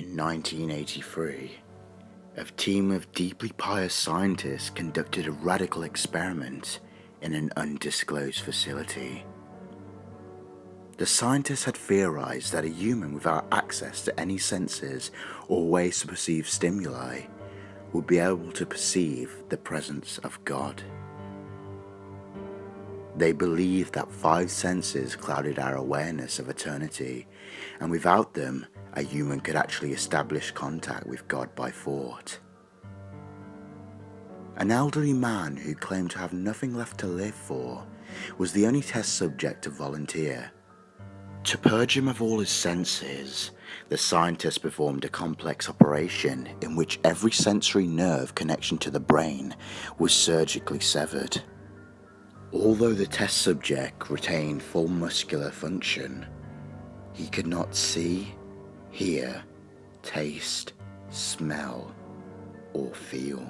In 1983, a team of deeply pious scientists conducted a radical experiment in an undisclosed facility. The scientists had theorized that a human without access to any senses or ways to perceive stimuli would be able to perceive the presence of God. They believed that 5 senses clouded our awareness of eternity, and without them, a human could actually establish contact with God by thought. An elderly man who claimed to have nothing left to live for was the only test subject to volunteer. To purge him of all his senses, the scientists performed a complex operation in which every sensory nerve connection to the brain was surgically severed. Although the test subject retained full muscular function, he could not see, hear, taste, smell, or feel.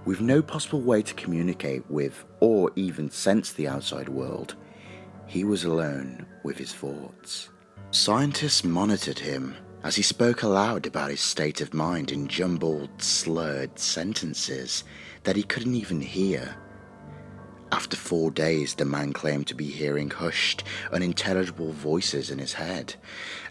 With no possible way to communicate with or even sense the outside world, he was alone with his thoughts. Scientists monitored him as he spoke aloud about his state of mind in jumbled, slurred sentences that he couldn't even hear. After 4 days, the man claimed to be hearing hushed, unintelligible voices in his head.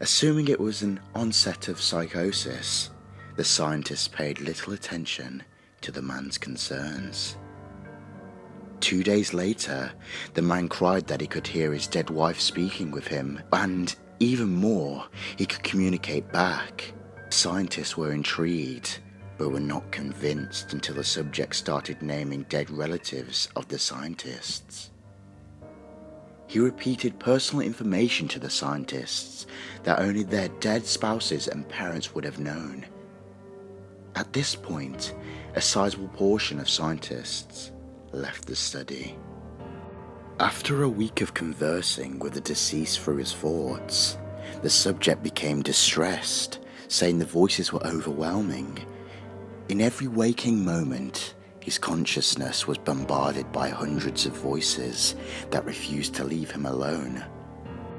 Assuming it was an onset of psychosis, the scientists paid little attention to the man's concerns. 2 days later, the man cried that he could hear his dead wife speaking with him, and even more, he could communicate back. Scientists were intrigued, but were not convinced until the subject started naming dead relatives of the scientists. He repeated personal information to the scientists that only their dead spouses and parents would have known. At this point, a sizable portion of scientists left the study. After a week of conversing with the deceased through his thoughts, the subject became distressed, saying the voices were overwhelming. In every waking moment, his consciousness was bombarded by hundreds of voices that refused to leave him alone.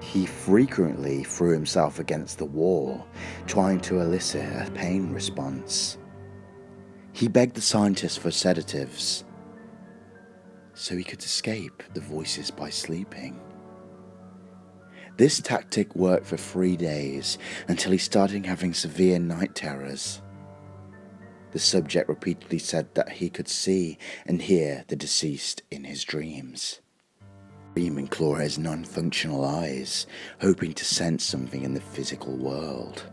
He frequently threw himself against the wall, trying to elicit a pain response. He begged the scientists for sedatives, so he could escape the voices by sleeping. This tactic worked for 3 days until he started having severe night terrors. The subject repeatedly said that he could see and hear the deceased in his dreams. Dream and claw his non-functional eyes, hoping to sense something in the physical world.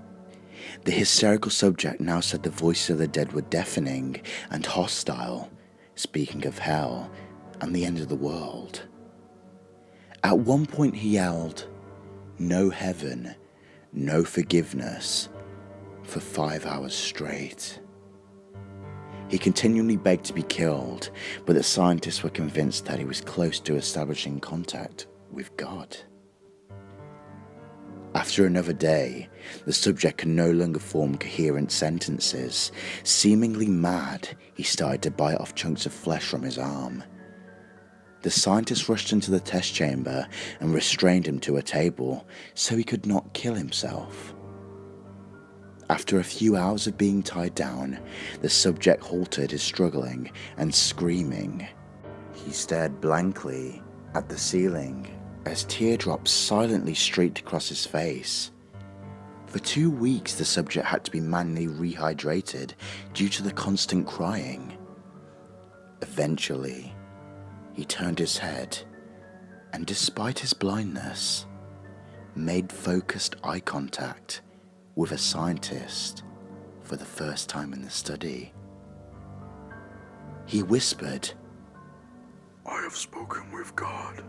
The hysterical subject now said the voices of the dead were deafening and hostile, speaking of hell and the end of the world. At one point he yelled, "No heaven, no forgiveness," for 5 hours straight. He continually begged to be killed, but the scientists were convinced that he was close to establishing contact with God. After another day, the subject could no longer form coherent sentences. Seemingly mad, he started to bite off chunks of flesh from his arm. The scientists rushed into the test chamber and restrained him to a table so he could not kill himself. After a few hours of being tied down, the subject halted his struggling and screaming. He stared blankly at the ceiling as teardrops silently streaked across his face. For 2 weeks, the subject had to be manually rehydrated due to the constant crying. Eventually, he turned his head and, despite his blindness, made focused eye contact with a scientist for the first time in the study. He whispered, "I have spoken with God,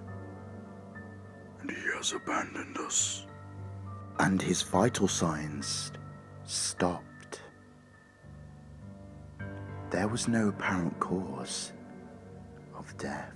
and He has abandoned us." And his vital signs stopped. There was no apparent cause of death.